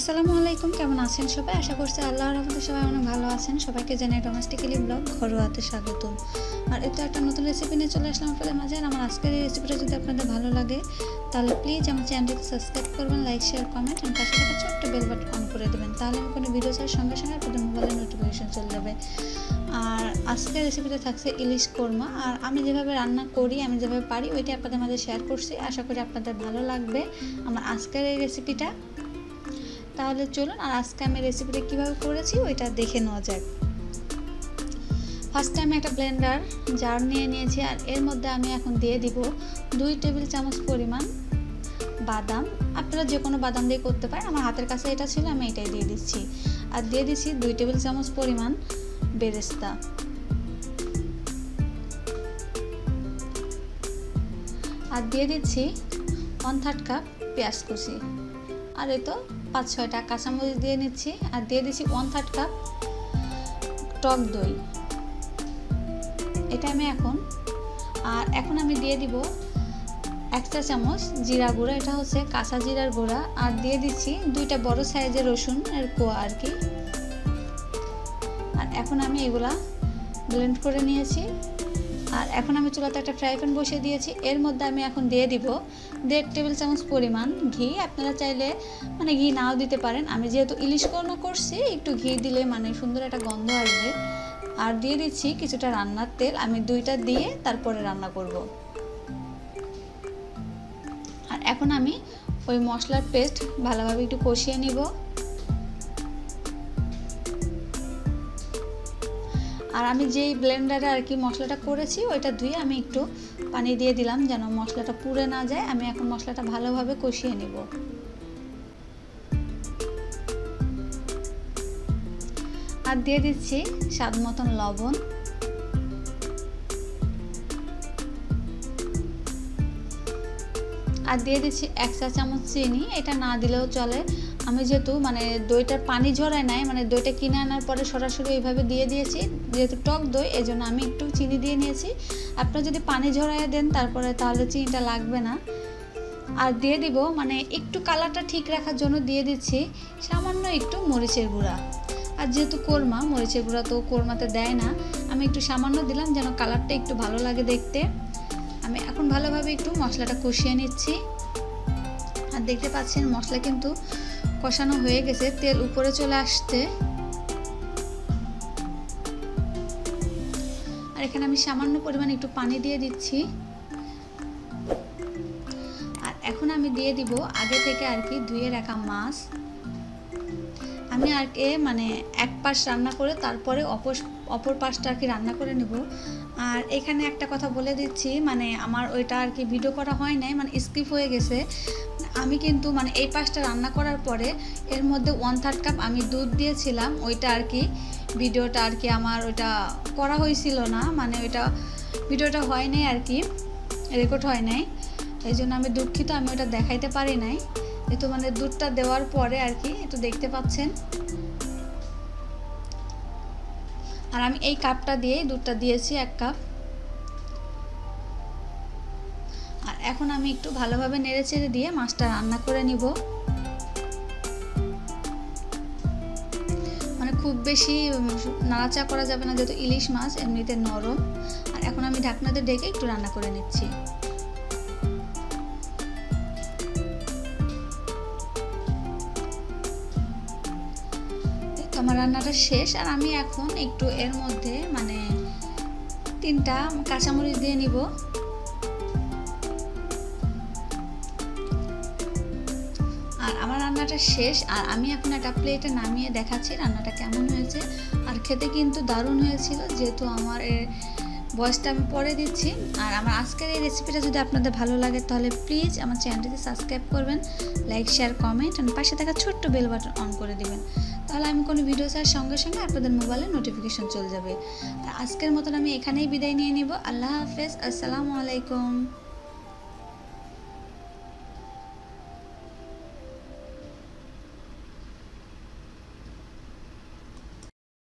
আসসালামু আলাইকুম, কেমন আছেন সবাই? আশা করছি আল্লাহর রহমতে সবাই অনেক ভালো আছেন। সবাইকে জানাই ডোমেস্টিক্যালি ব্লগ ঘরোয়াতে স্বাগতম। আর এটা একটা নতুন রেসিপি নিয়ে চলে আসলাম আপনাদের মাঝে। আর আমার আজকের এই রেসিপিটা যদি আপনাদের ভালো লাগে তাহলে প্লিজ আমার চ্যানেলটিকে সাবস্ক্রাইব করবেন, লাইক শেয়ার কমেন্ট আর পাশে থাকা ছোট্ট বেল বাটন অন করে দেবেন। তাহলে আমি কোনো ভিডিও ছাড়ার সঙ্গে সঙ্গে আপনাদের মোবাইলে নোটিফিকেশন চলে যাবে। আর আজকের রেসিপিতে থাকছে ইলিশ কোরমা। আর আমি যেভাবে রান্না করি, আমি যেভাবে পারি ওইটাই আপনাদের মাঝে শেয়ার করছি। আশা করি আপনাদের ভালো লাগবে আমার আজকের এই রেসিপিটা। তাহলে চলুন আর আজকে আমি রেসিপিটা কীভাবে করেছি ওইটা দেখে নেওয়া যাক। ফার্স্টে আমি একটা ব্লেন্ডার জার নিয়ে নিয়েছি। আর এর মধ্যে আমি এখন দিয়ে দিব 2 টেবিল চামচ পরিমাণ বাদাম। আপনারা যে কোনো বাদাম দিয়ে করতে পারেন, আমার হাতের কাছে এটা ছিল, আমি এটাই দিয়ে দিচ্ছি। আর দিয়ে দিচ্ছি 2 টেবিল চামচ পরিমাণ বেরেস্তা। আর দিয়ে দিচ্ছি 1/3 কাপ পেঁয়াজ কুচি। আর এই তো 5-6টা কাঁচামরিচ দিয়ে নিচ্ছি। আর দিয়ে দিচ্ছি 1/3 কাপ টক দই। এটা আমি এখন আমি দিয়ে দিব 1 চা চামচ জিরা গুঁড়া, এটা হচ্ছে কাঁচা জিরার গুঁড়া। আর দিয়ে দিচ্ছি 2টা বড় সাইজের রসুন এর কোয়া আর কি। আর এখন আমি এগুলা ব্লেন্ড করে নিয়েছি। আর এখন আমি চুলাতে একটা ফ্রাই প্যান বসিয়ে দিয়েছি। এর মধ্যে আমি এখন দিয়ে দিব 1.5 টেবিল চামচ পরিমাণ ঘি। আপনারা চাইলে ঘি নাও দিতে পারেন। আমি যেহেতু ইলিশ কোরমা করছি, একটু ঘি দিলে সুন্দর একটা গন্ধ আসবে। আর দিয়ে দিচ্ছি কিছুটা রান্নার তেল, আমি 2টা দিয়ে তারপরে রান্না করব। আর এখন আমি ওই মশলার পেস্ট ভালোভাবে একটু কষিয়ে নিব। আর আমি যেই ব্লেন্ডারে আর কি মশলাটা করেছি ওইটা ধুয়ে আমি একটু পানি দিয়ে দিলাম যেন মশলাটা পুড়ে না যায়। আমি এখন মশলাটা ভালোভাবে কষিয়ে নিব। আর দিয়ে দিচ্ছি স্বাদ মতন লবণ। আর দিয়ে দিচ্ছি 1 চা চামচ চিনি, এটা না দিলেও চলে। আমি যেহেতু দইটার পানি ঝরায় নাই, দইটা কিনে আনার পরে সরাসরি এইভাবে দিয়ে দিয়েছি, যেহেতু টক দই এই জন্য আমি একটু চিনি দিয়ে নিয়েছি। আপনারা যদি পানি ঝরাইয়া দেন তারপরে তাহলে চিনিটা লাগবে না। আর দিয়ে দিব একটু কালারটা ঠিক রাখার জন্য দিয়ে দিচ্ছি সামান্য একটু মরিচের গুঁড়া। আর যেহেতু কোরমা, মরিচের গুঁড়া তো কোরমাতে দেয় না, আমি একটু সামান্য দিলাম যেন কালারটা একটু ভালো লাগে দেখতে। আমি এখন ভালোভাবে একটু মশলাটা কষিয়ে নিচ্ছি। আর দেখতে পাচ্ছেন মশলা কিন্তু কষানো হয়ে গেছে, তেল উপরে চলে আসছে। আর এখানে আমি সামান্য পরিমাণ একটু পানি দিয়ে দিচ্ছি। আর এখন আমি দিয়ে দিব আগে থেকে আর কি ধুয়ে রাখা মাছ। আমি আর কি এক পাশ রান্না করে তারপরে অপর পাশটা আর কি রান্না করে নেব। আর এখানে একটা কথা বলে দিচ্ছি, আমার ওইটা আর কি ভিডিও করা হয় নাই, স্কিপ হয়ে গেছে। আমি কিন্তু এই পাশটা রান্না করার পরে এর মধ্যে 1/3 কাপ আমি দুধ দিয়েছিলাম। ওইটা আর কি ভিডিওটা আর কি আমার ওইটা করা হয়েছিল না, ওইটা ভিডিওটা হয় নাই আর কি, রেকর্ড হয় নাই। এই জন্য আমি দুঃখিত, আমি ওটা দেখাইতে পারি নাই। এই তো দুধটা দেওয়ার পরে আর কি একটু দেখতে পাচ্ছেন। আর আমি এই কাপটা দিয়ে দুধটা দিয়েছি 1 কাপ। আর এখন আমি একটু ভালোভাবে নেড়েচেড়ে দিয়ে মাছটা রান্না করে নিব। খুব বেশি নাড়াচাড়া করা যাবে না, যেহেতু ইলিশ মাছ এমনিতে নরম। আর এখন আমি ঢাকনাতে ঢেকে একটু রান্না করে নিচ্ছি। আমার রান্নাটা শেষ। আর আমি এখন একটু এর মধ্যে 3টা কাঁচামরিচ দিয়ে নিব। আর আমার রান্নাটা শেষ। আর আমি এখন একটা প্লেটে নামিয়ে দেখাচ্ছি রান্নাটা কেমন হয়েছে। আর খেতে কিন্তু দারুণ হয়েছিল, যেহেতু আমার এর ভয়েসটা আমি পরে দিচ্ছি। আর আমার আজকের এই রেসিপিটা যদি আপনাদের ভালো লাগে তাহলে প্লিজ আমার চ্যানেলটিকে সাবস্ক্রাইব করবেন, লাইক শেয়ার কমেন্ট আর পাশে থাকা ছোট্ট বেল বাটন অন করে দিবেন। তাহলে আমি কোনো ভিডিও ছাড়ার সঙ্গে সঙ্গে আপনাদের মোবাইলে নোটিফিকেশন চলে যাবে। আর আজকের মতন আমি এখানেই বিদায় নিয়ে নিব। আল্লাহ হাফেজ, আসসালামু আলাইকুম।